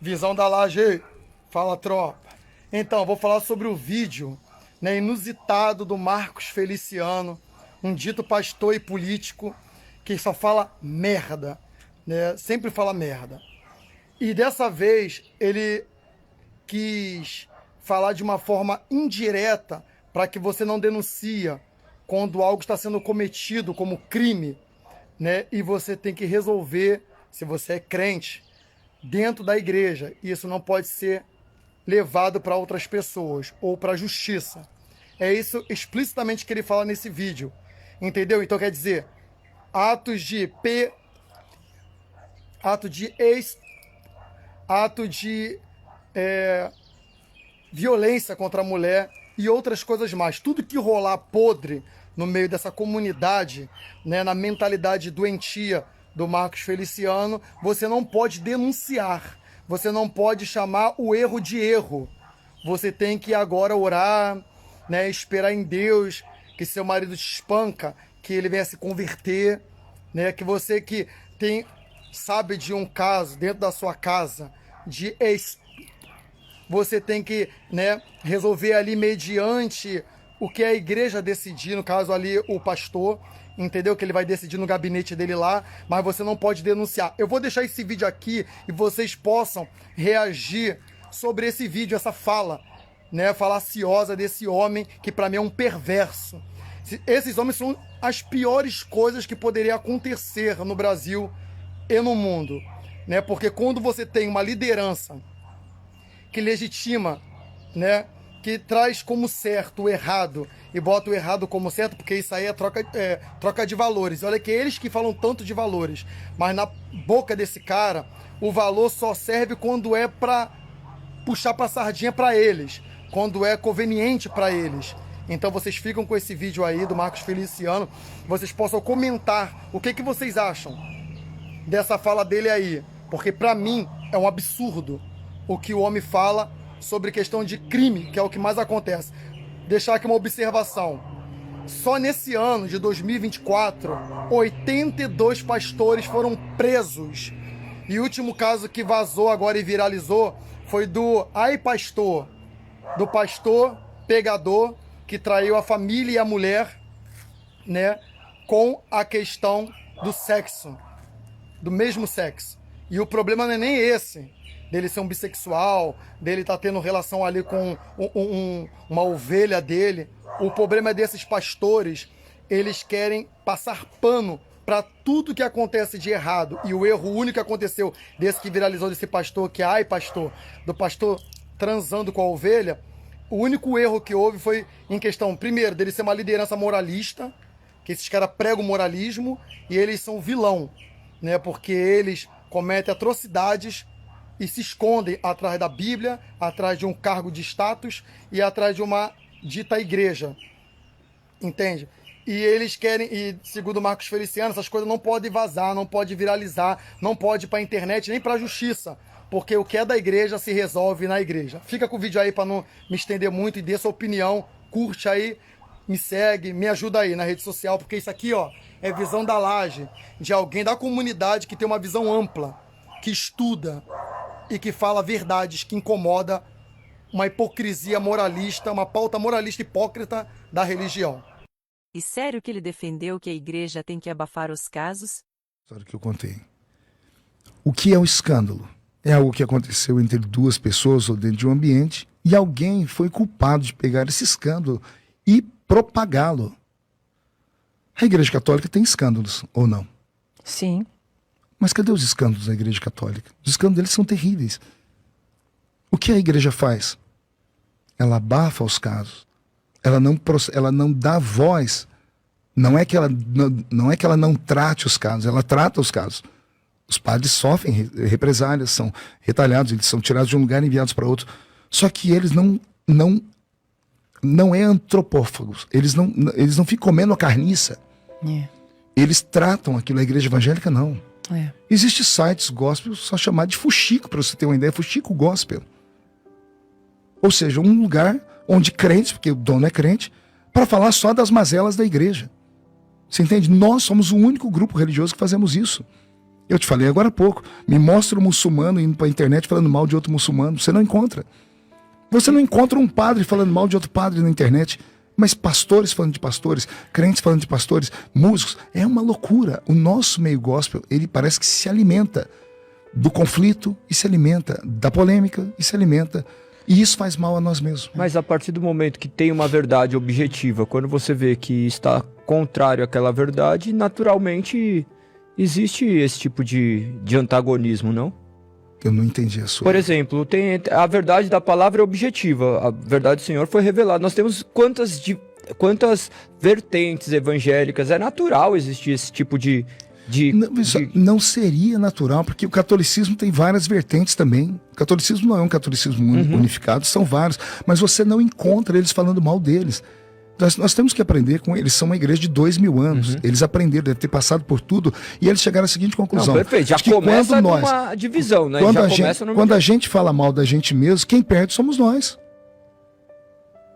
Visão da laje. Fala, tropa. Então, vou falar sobre o vídeo, né, inusitado do Marcos Feliciano, um dito pastor e político que só fala merda, né? Sempre fala merda. E dessa vez ele quis falar de uma forma indireta para que você não denuncia quando algo está sendo cometido como crime, né? E você tem que resolver, se você é crente, dentro da igreja. Isso não pode ser levado para outras pessoas ou para a justiça. É isso explicitamente que ele fala nesse vídeo. Entendeu? Então quer dizer, atos de P, ato de ex, ato de violência contra a mulher e outras coisas mais. Tudo que rolar podre no meio dessa comunidade, né, na mentalidade doentia do Marcos Feliciano, você não pode denunciar. Você não pode chamar o erro de erro. Você tem que agora orar, né, esperar em Deus que seu marido te espanca, que ele venha se converter, né, que você que tem sabe de um caso dentro da sua casa de você tem que, né, resolver ali mediante o que a igreja decidir, no caso ali o pastor, entendeu? Que ele vai decidir no gabinete dele lá, mas você não pode denunciar. Eu vou deixar esse vídeo aqui e vocês possam reagir sobre esse vídeo, essa fala, né, falaciosa desse homem que para mim é um perverso. Esses homens são as piores coisas que poderiam acontecer no Brasil e no mundo, né? Porque quando você tem uma liderança que legitima, né, que traz como certo o errado e bota o errado como certo, porque isso aí é troca de valores. Olha que eles que falam tanto de valores, mas na boca desse cara, o valor só serve quando é para puxar pra sardinha para eles, quando é conveniente para eles. Então vocês ficam com esse vídeo aí do Marcos Feliciano, vocês possam comentar o que vocês acham dessa fala dele aí, porque para mim é um absurdo o que o homem fala sobre questão de crime, que é o que mais acontece. Deixar aqui uma observação. Só nesse ano de 2024, 82 pastores foram presos. E o último caso que vazou agora e viralizou foi do pastor, do pastor pegador que traiu a família e a mulher, né, com a questão do sexo, do mesmo sexo. E o problema não é nem esse, dele ser um bissexual, dele estar tendo relação ali com uma ovelha dele. O problema é desses pastores, eles querem passar pano para tudo que acontece de errado. E o erro único que aconteceu desse que viralizou desse pastor, que é pastor, do pastor transando com a ovelha, o único erro que houve foi em questão, primeiro, dele ser uma liderança moralista, que esses caras pregam moralismo, e eles são vilão, né? Porque eles cometem atrocidades e se escondem atrás da Bíblia, atrás de um cargo de status e atrás de uma dita igreja, entende? E eles querem, e segundo Marcos Feliciano, essas coisas não podem vazar, não pode viralizar, não pode ir para a internet, nem para a justiça, porque o que é da igreja se resolve na igreja. Fica com o vídeo aí para não me estender muito e dê sua opinião, curte aí, me segue, me ajuda aí na rede social, porque isso aqui, ó, é visão da laje, de alguém da comunidade que tem uma visão ampla, que estuda e que fala verdades que incomoda uma hipocrisia moralista, uma pauta moralista hipócrita da religião. E sério que ele defendeu que a igreja tem que abafar os casos? História que eu contei. O que é o escândalo? É algo que aconteceu entre duas pessoas ou dentro de um ambiente e alguém foi culpado de pegar esse escândalo e propagá-lo. A Igreja Católica tem escândalos, ou não? Sim. Mas cadê os escândalos da Igreja Católica? Os escândalos deles são terríveis. O que a igreja faz? Ela abafa os casos. Ela não dá voz. Não é que ela não trate os casos, ela trata os casos. Os padres sofrem represálias, são retalhados, eles são tirados de um lugar e enviados para outro. Só que eles não é antropófagos. Eles não ficam comendo a carniça. É. Eles tratam aquilo. A igreja evangélica não. É. Existem sites gospel só chamado de fuxico, para você ter uma ideia, fuxico gospel. Ou seja, um lugar onde crentes, porque o dono é crente, para falar só das mazelas da igreja. Você entende? Nós somos o único grupo religioso que fazemos isso. Eu te falei agora há pouco. Me mostra um muçulmano indo para a internet falando mal de outro muçulmano. Você não encontra. Você não encontra um padre falando mal de outro padre na internet. Mas pastores falando de pastores, crentes falando de pastores, músicos. É uma loucura. O nosso meio gospel, ele parece que se alimenta do conflito e se alimenta da polêmica e se alimenta. E isso faz mal a nós mesmos. Mas a partir do momento que tem uma verdade objetiva, quando você vê que está contrário àquela verdade, naturalmente existe esse tipo de antagonismo, não? Eu não entendi a sua. Por exemplo, tem a verdade da palavra é objetiva, a verdade do Senhor foi revelada. Nós temos quantas vertentes evangélicas, é natural existir esse tipo Não seria natural, porque o catolicismo tem várias vertentes também. O catolicismo não é um catolicismo unificado, são vários. Mas você não encontra eles falando mal deles. Nós temos que aprender com eles. São uma igreja de 2000 anos. Eles aprenderam, devem ter passado por tudo. E eles chegaram à seguinte conclusão. Não, perfeito. Já começa numa divisão, né? Quando a gente fala mal da gente mesmo, quem perde somos nós.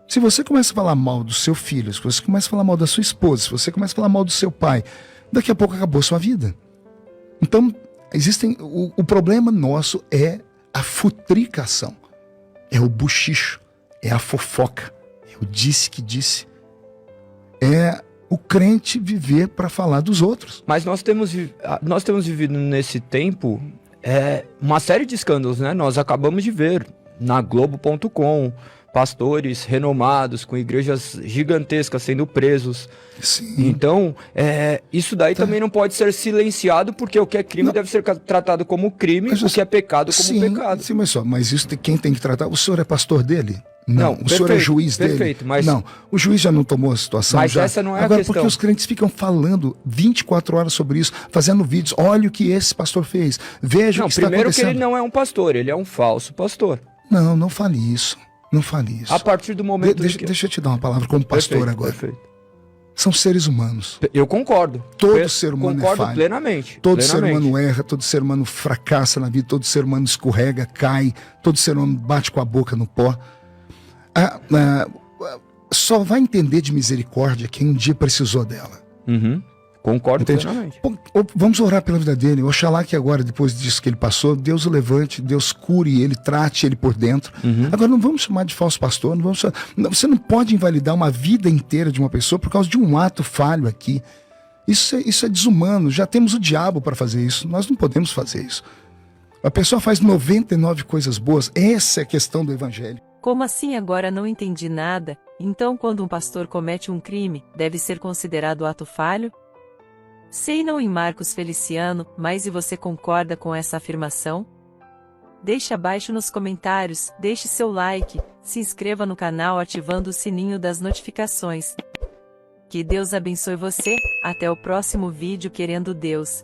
Se você começa a falar mal do seu filho, se você começa a falar mal da sua esposa, se você começa a falar mal do seu pai, daqui a pouco acabou a sua vida. Então, o problema nosso é a futricação. É o buchicho. É a fofoca. É o disse que disse. É o crente viver para falar dos outros. Mas nós temos vivido nesse tempo uma série de escândalos, né? Nós acabamos de ver na Globo.com pastores renomados com igrejas gigantescas sendo presos. Sim. Então, isso daí também não pode ser silenciado, porque o que é crime deve ser tratado como crime, o que é pecado como pecado. Sim, mas isso quem tem que tratar? O senhor é pastor dele? Não, o senhor é juiz dele? Mas... Não, o juiz já não tomou a situação? Mas já? Essa não é Agora, a questão. porque os crentes ficam falando 24 horas sobre isso, fazendo vídeos, olha o que esse pastor fez, veja o que está acontecendo. Primeiro que ele não é um pastor, ele é um falso pastor. Não fale isso. Não fale isso. A partir do momento Deixa eu te dar uma palavra como pastor agora. Perfeito. São seres humanos. Eu concordo. Todo ser humano concordo é falho. Plenamente. Todo ser humano erra, todo ser humano fracassa na vida, todo ser humano escorrega, cai, todo ser humano bate com a boca no pó. Só vai entender de misericórdia quem um dia precisou dela. Concordo Entende? plenamente. Vamos orar pela vida dele. Oxalá que agora, depois disso que ele passou, Deus o levante, Deus cure ele, trate ele por dentro. Agora, não vamos chamar de falso pastor. Você não pode invalidar uma vida inteira de uma pessoa por causa de um ato falho aqui. Isso é desumano. Já temos o diabo para fazer isso. Nós não podemos fazer isso. A pessoa faz 99 coisas boas. Essa é a questão do evangelho. Como assim agora não entendi nada? Então quando um pastor comete um crime, deve ser considerado ato falho? Sei não em Marcos Feliciano, mas e você concorda com essa afirmação? Deixe abaixo nos comentários, deixe seu like, se inscreva no canal ativando o sininho das notificações. Que Deus abençoe você, até o próximo vídeo querendo Deus.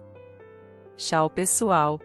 Tchau pessoal.